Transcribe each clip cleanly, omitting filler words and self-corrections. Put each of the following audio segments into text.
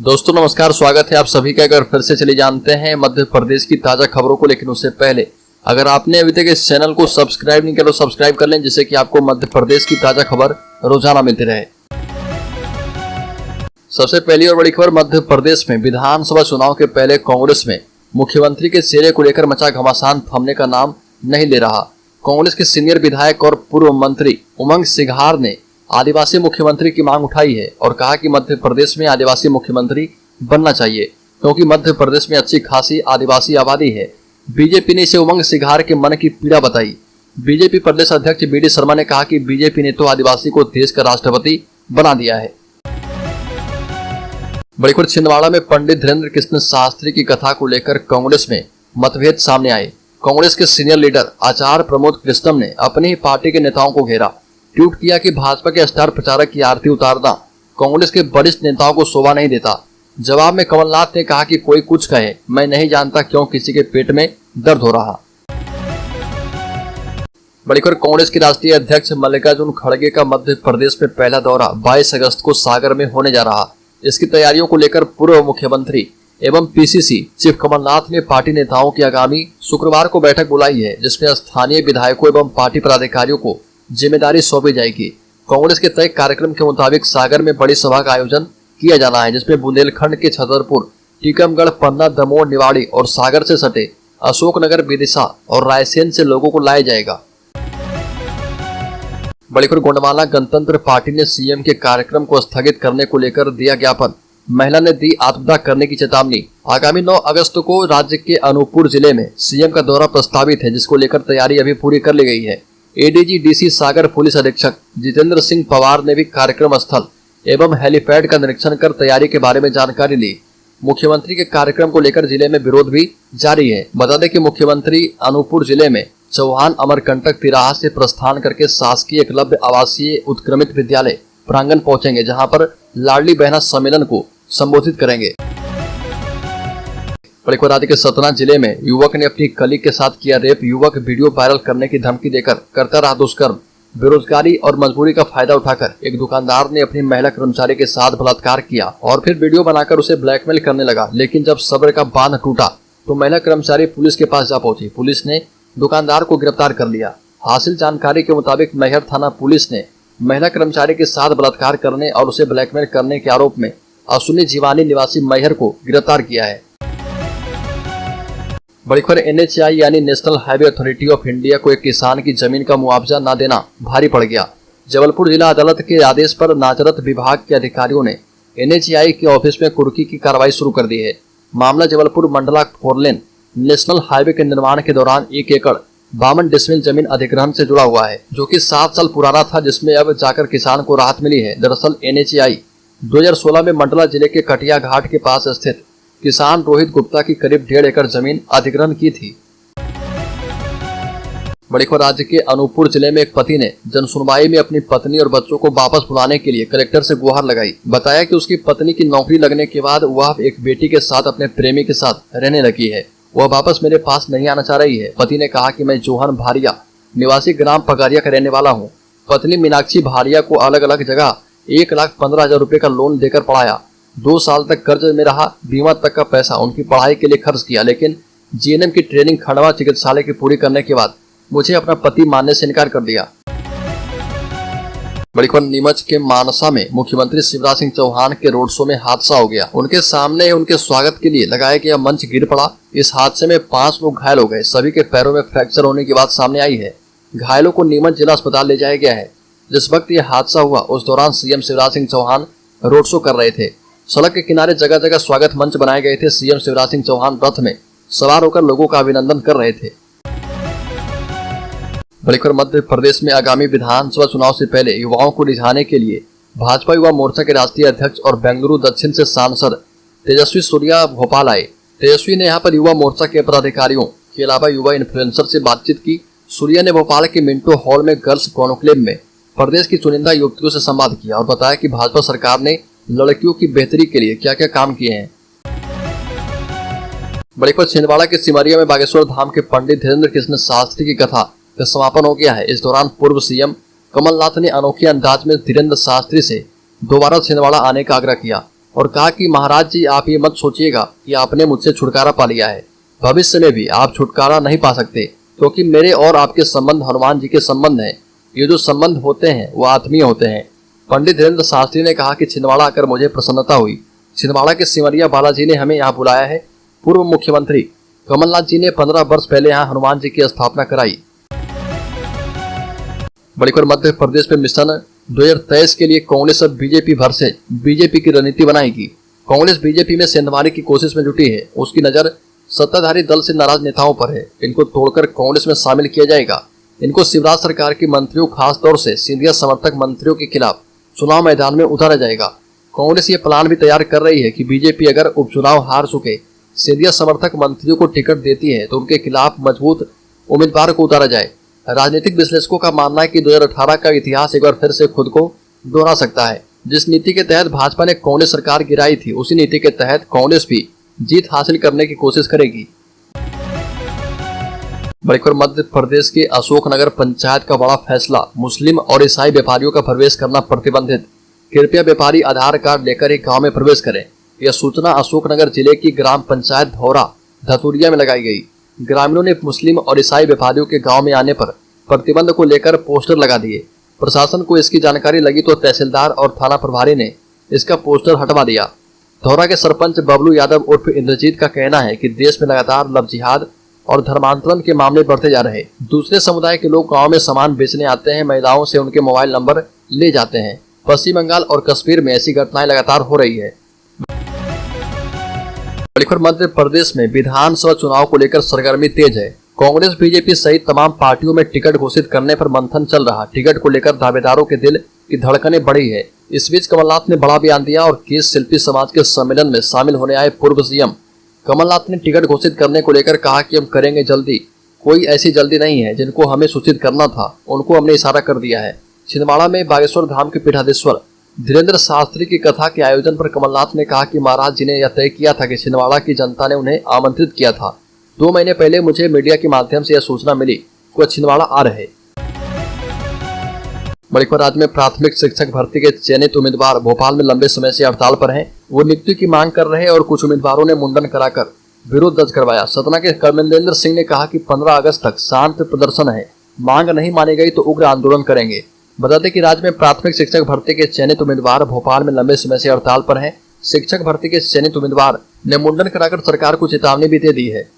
दोस्तों नमस्कार, स्वागत है आप सभी का। अगर फिर से चले जानते हैं मध्य प्रदेश की ताजा खबरों को, लेकिन उससे पहले अगर आपने अभी तक इस चैनल को सब्सक्राइब नहीं किया तो सब्सक्राइब कर लें, जिससे कि आपको मध्य प्रदेश की ताजा खबर रोजाना मिलती रहे। सबसे पहली और बड़ी खबर, मध्य प्रदेश में विधानसभा चुनाव के पहले कांग्रेस में मुख्यमंत्री के चेहरे को लेकर मचा घमासान थमने का नाम नहीं ले रहा। कांग्रेस के सीनियर विधायक और पूर्व मंत्री उमंग सिघार ने आदिवासी मुख्यमंत्री की मांग उठाई है और कहा कि मध्य प्रदेश में आदिवासी मुख्यमंत्री बनना चाहिए, क्योंकि मध्य प्रदेश में अच्छी खासी आदिवासी आबादी है। बीजेपी ने इसे उमंग सिघार के मन की पीड़ा बताई। बीजेपी प्रदेश अध्यक्ष बी डी शर्मा ने कहा कि बीजेपी ने तो आदिवासी को देश का राष्ट्रपति बना दिया है। बड़ी खबर, छिंदवाड़ा में पंडित धीरेन्द्र कृष्ण शास्त्री की कथा को लेकर कांग्रेस में मतभेद सामने आए। कांग्रेस के सीनियर लीडर आचार्य प्रमोद कृष्णम ने अपनी ही पार्टी के नेताओं को घेरा, ट्वीट किया कि भाजपा के स्टार प्रचारक की आरती उतारना कांग्रेस के वरिष्ठ नेताओं को शोभा नहीं देता। जवाब में कमलनाथ ने कहा कि कोई कुछ कहे, मैं नहीं जानता क्यों किसी के पेट में दर्द हो रहा। बड़ी खबर, कांग्रेस के राष्ट्रीय अध्यक्ष मल्लिकार्जुन खड़गे का मध्य प्रदेश में पहला दौरा 22 अगस्त को सागर में होने जा रहा। इसकी तैयारियों को लेकर पूर्व मुख्यमंत्री एवं पीसीसी चीफ कमलनाथ ने पार्टी नेताओं की आगामी शुक्रवार को बैठक बुलाई है, जिसमें स्थानीय विधायकों एवं पार्टी पदाधिकारियों को जिम्मेदारी सौंपी जाएगी। कांग्रेस के तय कार्यक्रम के मुताबिक सागर में बड़ी सभा का आयोजन किया जाना है, जिसमें बुंदेलखंड के छतरपुर, टीकमगढ़, पन्ना, दमोह, निवाड़ी और सागर से सटे अशोकनगर, विदिशा और रायसेन से लोगों को लाया जाएगा। बड़ी खबर, गोंडवाना गणतंत्र पार्टी ने सीएम के कार्यक्रम को स्थगित करने को लेकर दिया ज्ञापन। महिला ने दी आत्मदाह करने की चेतावनी। आगामी 9 अगस्त को राज्य के अनूपपुर जिले में सीएम का दौरा प्रस्तावित है, जिसको लेकर तैयारी अभी पूरी कर ली गई है। एडीजी डीसी सागर पुलिस अधीक्षक जितेंद्र सिंह पवार ने भी कार्यक्रम स्थल एवं हेलीपैड का निरीक्षण कर तैयारी के बारे में जानकारी ली। मुख्यमंत्री के कार्यक्रम को लेकर जिले में विरोध भी जारी है। बता दें कि मुख्यमंत्री अनूपपुर जिले में चौहान अमरकंटक तिराहा से प्रस्थान करके शासकीय एकलव्य आवासीय उत्क्रमित विद्यालय प्रांगण पहुंचेंगे, जहां पर लाडली बहना सम्मेलन को संबोधित करेंगे। बड़ी खबर, राज्य के सतना जिले में युवक ने अपनी कलीग के साथ किया रेप। युवक वीडियो वायरल करने की धमकी देकर करता रहा दुष्कर्म। बेरोजगारी और मजबूरी का फायदा उठाकर एक दुकानदार ने अपनी महिला कर्मचारी के साथ बलात्कार किया और फिर वीडियो बनाकर उसे ब्लैकमेल करने लगा। लेकिन जब सब्र का बांध टूटा तो महिला कर्मचारी पुलिस के पास जा पहुंची। पुलिस ने दुकानदार को गिरफ्तार कर लिया। हासिल जानकारी के मुताबिक मैहर थाना पुलिस ने महिला कर्मचारी के साथ बलात्कार करने और उसे ब्लैकमेल करने के आरोप में असुनी जीवानी निवासी मैहर को गिरफ्तार किया है। बड़ी खबर, एनएचएआई यानी national highway authority of India को एक किसान की जमीन का मुआवजा न देना भारी पड़ गया। जबलपुर जिला अदालत के आदेश पर नाजरत विभाग के अधिकारियों ने एनएचएआई के ऑफिस में कुर्की की कार्रवाई शुरू कर दी है। मामला Jabalpur Mandla 4 lane national highway के निर्माण के दौरान 1 एकड़ 52 डिसमिल जमीन अधिग्रहण से जुड़ा हुआ है, जो कि 7 साल पुराना था, जिसमें अब जाकर किसान को राहत मिली है। दरअसल एनएचएआई 2016 में मंडला जिले के कटिया घाट के पास स्थित किसान रोहित गुप्ता की करीब 1.5 एकड़ जमीन अधिग्रहण की थी। बड़ी खबर, राज्य के अनूपपुर जिले में एक पति ने जनसुनवाई में अपनी पत्नी और बच्चों को वापस बुलाने के लिए कलेक्टर से गुहार लगाई। बताया कि उसकी पत्नी की नौकरी लगने के बाद वह एक बेटी के साथ अपने प्रेमी के साथ रहने लगी है। वह वापस मेरे पास नहीं आना चाह रही है। पति ने कहा कि मैं जोहन भारिया निवासी ग्राम पगारिया का रहने वाला हूँ। पत्नी मीनाक्षी भारिया को अलग अलग जगह 1,15,000 रुपए का लोन देकर पढ़ाया। 2 साल तक कर्ज में रहा। बीमा तक का पैसा उनकी पढ़ाई के लिए खर्च किया, लेकिन जीएनएम की ट्रेनिंग खंडवा चिकित्सालय की पूरी करने के बाद मुझे अपना पति मानने से इनकार कर दिया। बड़ी खबर, नीमच के मानसा में मुख्यमंत्री शिवराज सिंह चौहान के रोड शो में हादसा हो गया। उनके सामने उनके स्वागत के लिए लगाया गया मंच गिर पड़ा। इस हादसे में 5 लोग घायल हो गए। सभी के पैरों में फ्रैक्चर होने की बात सामने आई है। घायलों को नीमच जिला अस्पताल ले जाया गया है। जिस वक्त यह हादसा हुआ उस दौरान CM Shivraj Singh Chouhan road show कर रहे थे। सड़क के किनारे जगह जगह स्वागत मंच बनाए गए थे। सीएम शिवराज सिंह चौहान रथ में सवार होकर लोगों का अभिनंदन कर रहे थे। बड़ी खबर, मध्य प्रदेश में आगामी विधानसभा चुनाव से पहले युवाओं को रिझाने के लिए भाजपा युवा मोर्चा के राष्ट्रीय अध्यक्ष और बेंगलुरु दक्षिण से सांसद तेजस्वी सूर्या भोपाल आए। तेजस्वी ने यहां पर युवा मोर्चा के पदाधिकारियों के अलावा युवा इन्फ्लुएंसर से बातचीत की। सूर्या ने भोपाल के मिंटो हॉल में गर्ल्स कॉन्क्लेव में प्रदेश की चुनिंदा युवतियों से संवाद किया और बताया कि भाजपा सरकार ने लड़कियों की बेहतरी के लिए क्या क्या काम किए हैं। बड़ी खबर, छिंदवाड़ा के सिमरिया में बागेश्वर धाम के पंडित धीरेन्द्र कृष्ण शास्त्री की कथा का समापन हो गया है। इस दौरान पूर्व सीएम कमलनाथ ने अनोखे अंदाज में धीरेन्द्र शास्त्री से दोबारा छिंदवाड़ा आने का आग्रह किया और कहा कि महाराज जी आप ये मत सोचिएगा कि आपने मुझसे छुटकारा पा लिया है, भविष्य में भी आप छुटकारा नहीं पा सकते, क्योंकि मेरे और आपके संबंध हनुमान जी के संबंध हैं। ये जो संबंध होते हैं वो आत्मीय होते हैं। पंडित धीरेन्द्र शास्त्री ने कहा कि छिंदवाड़ा आकर मुझे प्रसन्नता हुई। छिंदवाड़ा के सिमरिया बालाजी ने हमें यहाँ बुलाया है। पूर्व मुख्यमंत्री कमलनाथ जी ने 15 वर्ष पहले यहाँ हनुमान जी की स्थापना कराई। बड़ी खबर मध्य प्रदेश में मिशन 2023 के लिए कांग्रेस अब बीजेपी भर से बीजेपी की रणनीति बनाएगी। कांग्रेस बीजेपी में सेंधमारी की कोशिश में जुटी है। उसकी नजर सत्ताधारी दल से नाराज नेताओं पर है। इनको तोड़कर कांग्रेस में शामिल किया जाएगा। इनको शिवराज सरकार की मंत्रियों, खासतौर से सिंधिया समर्थक मंत्रियों के खिलाफ चुनाव मैदान में उतारा जाएगा। कांग्रेस ये प्लान भी तैयार कर रही है कि बीजेपी अगर उपचुनाव हार चुके सिंधिया समर्थक मंत्रियों को टिकट देती है तो उनके खिलाफ मजबूत उम्मीदवार को उतारा जाए। राजनीतिक विश्लेषकों का मानना है कि 2018 का इतिहास एक बार फिर से खुद को दोहरा सकता है। जिस नीति के तहत भाजपा ने कांग्रेस सरकार गिराई थी, उसी नीति के तहत कांग्रेस भी जीत हासिल करने की कोशिश करेगी। बड़ी खबर मध्य प्रदेश के अशोकनगर पंचायत का बड़ा फैसला, मुस्लिम और ईसाई व्यापारियों का प्रवेश करना प्रतिबंधित। कृपया व्यापारी आधार कार्ड लेकर ही गाँव में प्रवेश करें। यह सूचना अशोकनगर जिले की ग्राम पंचायत धौरा धतुरिया में लगाई गई। ग्रामीणों ने मुस्लिम और ईसाई व्यापारियों के गांव में आने पर प्रतिबंध को लेकर पोस्टर लगा दिए। प्रशासन को इसकी जानकारी लगी तो तहसीलदार और थाना प्रभारी ने इसका पोस्टर हटवा दिया। धौरा के सरपंच बबलू यादव उर्फ इंद्रजीत का कहना है कि देश में लगातार लव जिहाद और धर्मांतरण के मामले बढ़ते जा रहे। दूसरे समुदाय के लोग गाँव में सामान बेचने आते हैं, महिलाओं से उनके मोबाइल नंबर ले जाते हैं। पश्चिम बंगाल और कश्मीर में ऐसी घटनाएं लगातार हो रही है। बड़ी खबर मध्य प्रदेश में विधानसभा चुनाव को लेकर सरगर्मी तेज है। कांग्रेस बीजेपी सहित तमाम पार्टियों में टिकट घोषित करने पर मंथन चल रहा। टिकट को लेकर दावेदारों के दिल की धड़कनें बढ़ी है। इस बीच कमलनाथ ने बड़ा बयान दिया और केस शिल्पी समाज के सम्मेलन में शामिल होने आए पूर्व सीएम कमलनाथ ने टिकट घोषित करने को लेकर कहा कि हम करेंगे जल्दी, कोई ऐसी जल्दी नहीं है। जिनको हमें सूचित करना था उनको हमने इशारा कर दिया है। छिंदवाड़ा में बागेश्वर धाम के पीठाधीश्वर धीरेन्द्र शास्त्री की कथा के आयोजन पर कमलनाथ ने कहा कि महाराज जी ने यह तय किया था कि छिंदवाड़ा की जनता ने उन्हें आमंत्रित किया था। 2 महीने पहले मुझे मीडिया के माध्यम से यह सूचना मिली कि वह छिंदवाड़ा आ रहे। बड़ी खबर राज्य में प्राथमिक शिक्षक भर्ती के चयनित उम्मीदवार भोपाल में लंबे समय से हड़ताल पर हैं। वो नियुक्ति की मांग कर रहे और कुछ उम्मीदवारों ने मुंडन कराकर विरोध दर्ज करवाया। सतना के कमलेंद्र सिंह ने कहा कि 15 अगस्त तक शांत प्रदर्शन है, मांग नहीं मानी गई तो उग्र आंदोलन करेंगे। बता दें कि राज्य में प्राथमिक शिक्षक भर्ती के चयनित उम्मीदवार भोपाल में लंबे समय से हड़ताल पर हैं। शिक्षक भर्ती के चयनित उम्मीदवार ने मुंडन कराकर सरकार को चेतावनी भी दे दी है।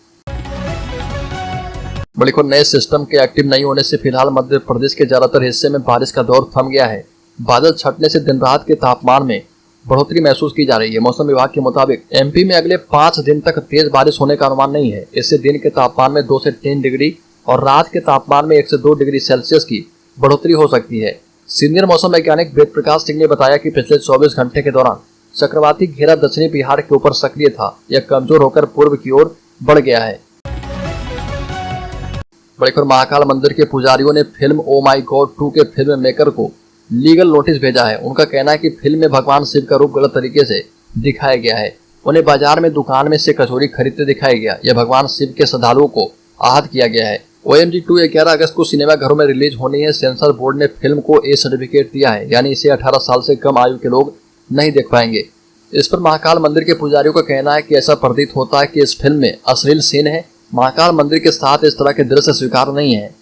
बड़ी खबर नए सिस्टम के एक्टिव नहीं होने से फिलहाल मध्य प्रदेश के ज्यादातर हिस्से में बारिश का दौर थम गया है। बादल छटने से दिन रात के तापमान में बढ़ोतरी महसूस की जा रही है। मौसम विभाग के मुताबिक एमपी में अगले 5 दिन तक तेज बारिश होने का अनुमान नहीं है। इससे दिन के तापमान में 2 से 3 डिग्री और रात के तापमान में 1 से 2 डिग्री सेल्सियस की बढ़ोतरी हो सकती है। सीनियर मौसम वैज्ञानिक वेद प्रकाश सिंह ने बताया कि पिछले 24 घंटे के दौरान चक्रवाती घेरा दक्षिणी बिहार के ऊपर सक्रिय था। यह कमजोर होकर पूर्व की ओर बढ़ गया है। बड़ी खबर महाकाल मंदिर के पुजारियों ने फिल्म ओ माई गॉड 2 के फिल्म मेकर को लीगल नोटिस भेजा है। उनका कहना है कि फिल्म में भगवान शिव का रूप गलत तरीके से दिखाया गया है। उन्हें बाजार में दुकान में से कचौरी खरीदते दिखाया गया। यह भगवान शिव के श्रद्धालुओं को आहत किया गया है। OMG 2 11 अगस्त को सिनेमा घरों में रिलीज होनी है। सेंसर बोर्ड ने फिल्म को A सर्टिफिकेट दिया है, यानी इसे 18 साल से कम आयु के लोग नहीं देख पाएंगे। इस पर महाकाल मंदिर के पुजारियों का कहना है कि ऐसा प्रतीत होता है कि इस फिल्म में अश्लील सीन है। महाकाल मंदिर के साथ इस तरह के दृश्य स्वीकार नहीं है।